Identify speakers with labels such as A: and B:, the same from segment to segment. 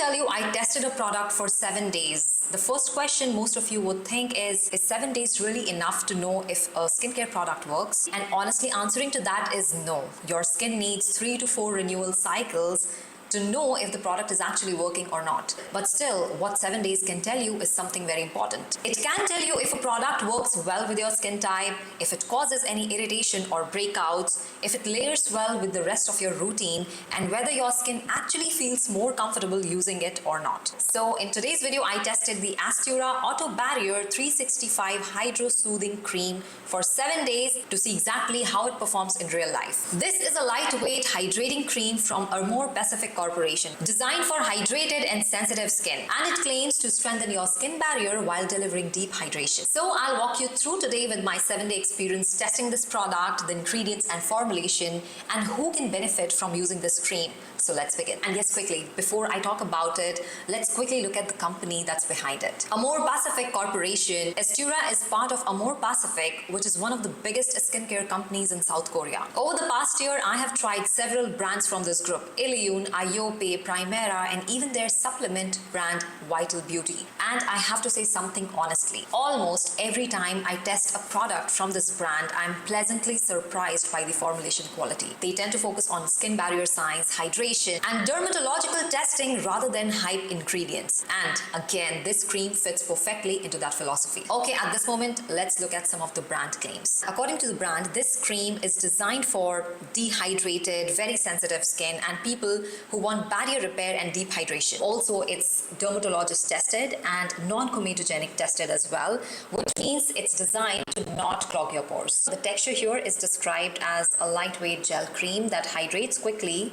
A: tell you I tested a product for 7 days, the first question most of you would think is 7 days really enough to know if a skincare product works? And honestly, answering to that is no. Your skin needs 3 to 4 renewal cycles to know if the product is actually working or not. But still, what 7 days can tell you is something very important. It can tell you if a product works well with your skin type, if it causes any irritation or breakouts, if it layers well with the rest of your routine, and whether your skin actually feels more comfortable using it or not. So in today's video, I tested the AESTURA ATOBARRIER 365 Hydro Soothing Cream for 7 days to see exactly how it performs in real life. This is a lightweight hydrating cream from Amorepacific Corporation, designed for hydrated and sensitive skin, and it claims to strengthen your skin barrier while delivering deep hydration. So I'll walk you through today with my 7-day experience testing this product, the ingredients and formulation, and who can benefit from using this cream. So let's begin. And yes, quickly, before I talk about it, let's quickly look at the company that's behind it. Amorepacific Corporation. AESTURA is part of Amorepacific, which is one of the biggest skincare companies in South Korea. Over the past year, I have tried several brands from this group: Illiyoon, IOPE, Primera, and even their supplement brand Vital Beauty. And I have to say something honestly. Almost every time I test a product from this brand, I'm pleasantly surprised by the formulation quality. They tend to focus on skin barrier science, hydration, and dermatological testing rather than hype ingredients. And again, this cream fits perfectly into that philosophy. Okay, at this moment, let's look at some of the brand claims. According to the brand, this cream is designed for dehydrated, very sensitive skin and people who want barrier repair and deep hydration. Also, it's dermatologist tested and non-comedogenic tested as well, which means it's designed to not clog your pores. The texture here is described as a lightweight gel cream that hydrates quickly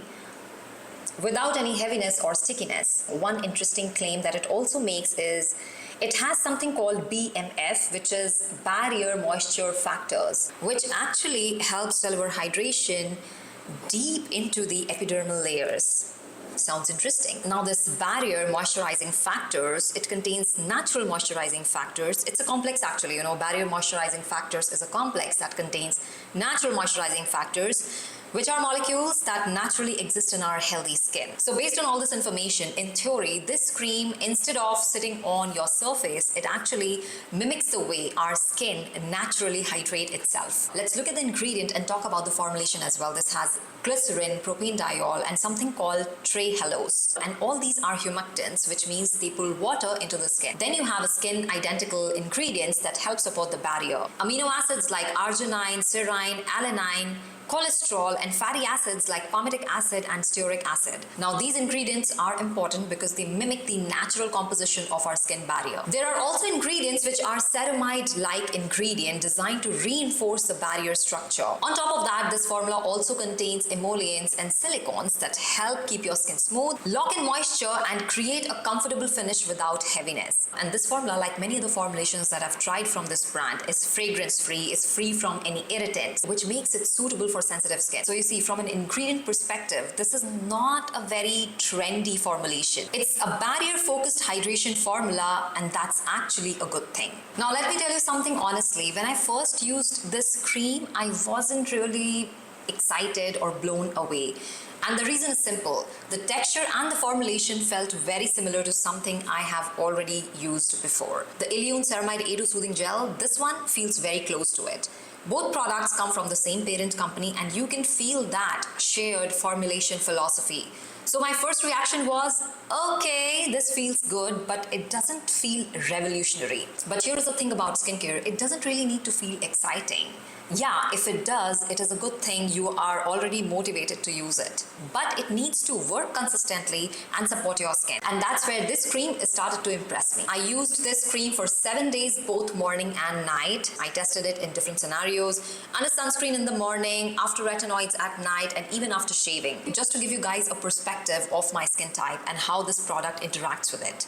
A: without any heaviness or stickiness. One interesting claim that it also makes is it has something called BMF, which is barrier moisture factors, which actually helps deliver hydration deep into the epidermal layers. Sounds interesting. Now, this barrier moisturizing factors, it contains natural moisturizing factors. It's a complex actually, barrier moisturizing factors is a complex that contains natural moisturizing factors, which are molecules that naturally exist in our healthy skin. So based on all this information, in theory, this cream, instead of sitting on your surface, it actually mimics the way our skin naturally hydrates itself. Let's look at the ingredient and talk about the formulation as well. This has glycerin, propanediol, and something called trehalose. And all these are humectants, which means they pull water into the skin. Then you have a skin identical ingredients that help support the barrier. Amino acids like arginine, serine, alanine, cholesterol, and fatty acids like palmitic acid and stearic acid. Now, these ingredients are important because they mimic the natural composition of our skin barrier. There are also ingredients which are ceramide-like ingredient designed to reinforce the barrier structure. On top of that, this formula also contains emollients and silicones that help keep your skin smooth, lock in moisture, and create a comfortable finish without heaviness. And this formula, like many other formulations that I've tried from this brand, is fragrance-free, is free from any irritants, which makes it suitable for sensitive skin. So you see, from an ingredient perspective, this is not a very trendy formulation. It's a barrier-focused hydration formula, and that's actually a good thing. Now, let me tell you something honestly. When I first used this cream, I wasn't really excited or blown away. And the reason is simple. The texture and the formulation felt very similar to something I have already used before. The Illiyoon Ceramide A2 Soothing Gel, this one feels very close to it. Both products come from the same parent company, and you can feel that shared formulation philosophy. So my first reaction was, okay, this feels good, but it doesn't feel revolutionary. But here's the thing about skincare, it doesn't really need to feel exciting. Yeah, if it does, it is a good thing you are already motivated to use it. But it needs to work consistently and support your skin. And that's where this cream started to impress me. I used this cream for 7 days, both morning and night. I tested it in different scenarios, under sunscreen in the morning, after retinoids at night, and even after shaving. Just to give you guys a perspective of my skin type and how this product interacts with it.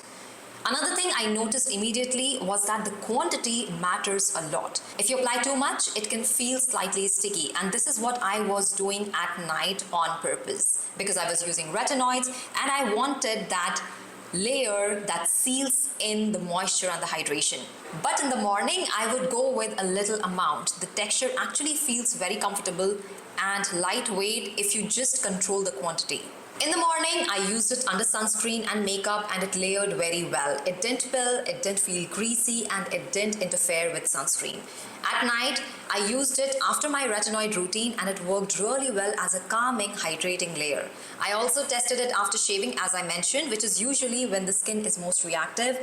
A: Another thing I noticed immediately was that the quantity matters a lot. If you apply too much, it can feel slightly sticky, and this is what I was doing at night on purpose because I was using retinoids and I wanted that layer that seals in the moisture and the hydration. But in the morning, I would go with a little amount. The texture actually feels very comfortable and lightweight if you just control the quantity. In the morning, I used it under sunscreen and makeup and it layered very well. It didn't pill, it didn't feel greasy, and it didn't interfere with sunscreen. At night, I used it after my retinoid routine and it worked really well as a calming, hydrating layer. I also tested it after shaving, as I mentioned, which is usually when the skin is most reactive,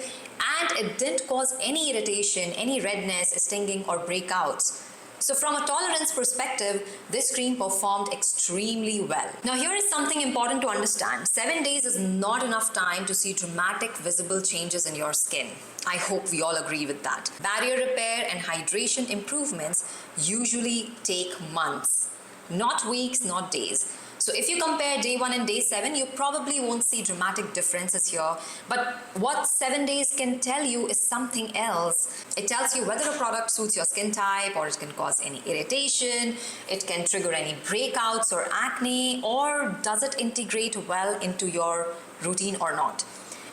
A: and it didn't cause any irritation, any redness, stinging, or breakouts. So from a tolerance perspective, this cream performed extremely well. Now here is something important to understand. 7 days is not enough time to see dramatic visible changes in your skin. I hope we all agree with that. Barrier repair and hydration improvements usually take months, not weeks, not days. So if you compare day 1 and day 7, you probably won't see dramatic differences here. But what 7 days can tell you is something else. It tells you whether a product suits your skin type, or it can cause any irritation, it can trigger any breakouts or acne, or does it integrate well into your routine or not.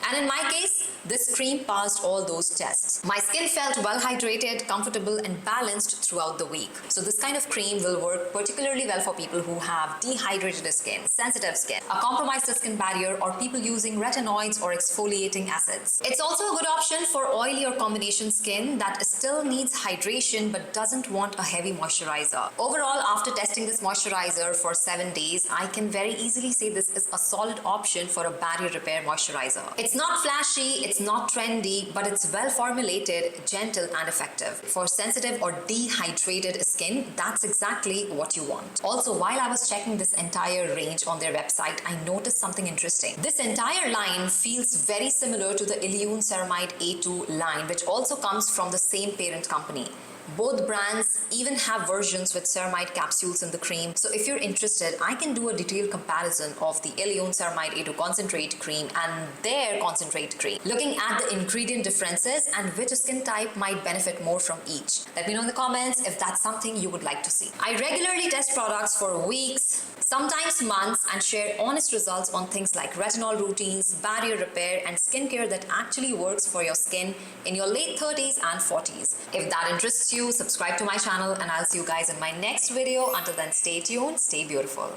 A: And in my case, this cream passed all those tests. My skin felt well hydrated, comfortable, and balanced throughout the week. So this kind of cream will work particularly well for people who have dehydrated skin, sensitive skin, a compromised skin barrier, or people using retinoids or exfoliating acids. It's also a good option for oily or combination skin that still needs hydration but doesn't want a heavy moisturizer. Overall, after testing this moisturizer for 7 days, I can very easily say this is a solid option for a barrier repair moisturizer. It's not flashy, it's not trendy, but it's well formulated, gentle, and effective. For sensitive or dehydrated skin, that's exactly what you want. Also, while I was checking this entire range on their website, I noticed something interesting. This entire line feels very similar to the Illiyoon Ceramide A2 line, which also comes from the same parent company. Both brands even have versions with ceramide capsules in the cream. So if you're interested, I can do a detailed comparison of the Illiyoon Ceramide A2 concentrate cream and their concentrate cream, looking at the ingredient differences and which skin type might benefit more from each. Let me know in the comments if that's something you would like to see. I regularly test products for weeks, sometimes months, and share honest results on things like retinol routines, barrier repair, and skincare that actually works for your skin in your late 30s and 40s. If that interests you, subscribe to my channel, and I'll see you guys in my next video. Until then, stay tuned, stay beautiful.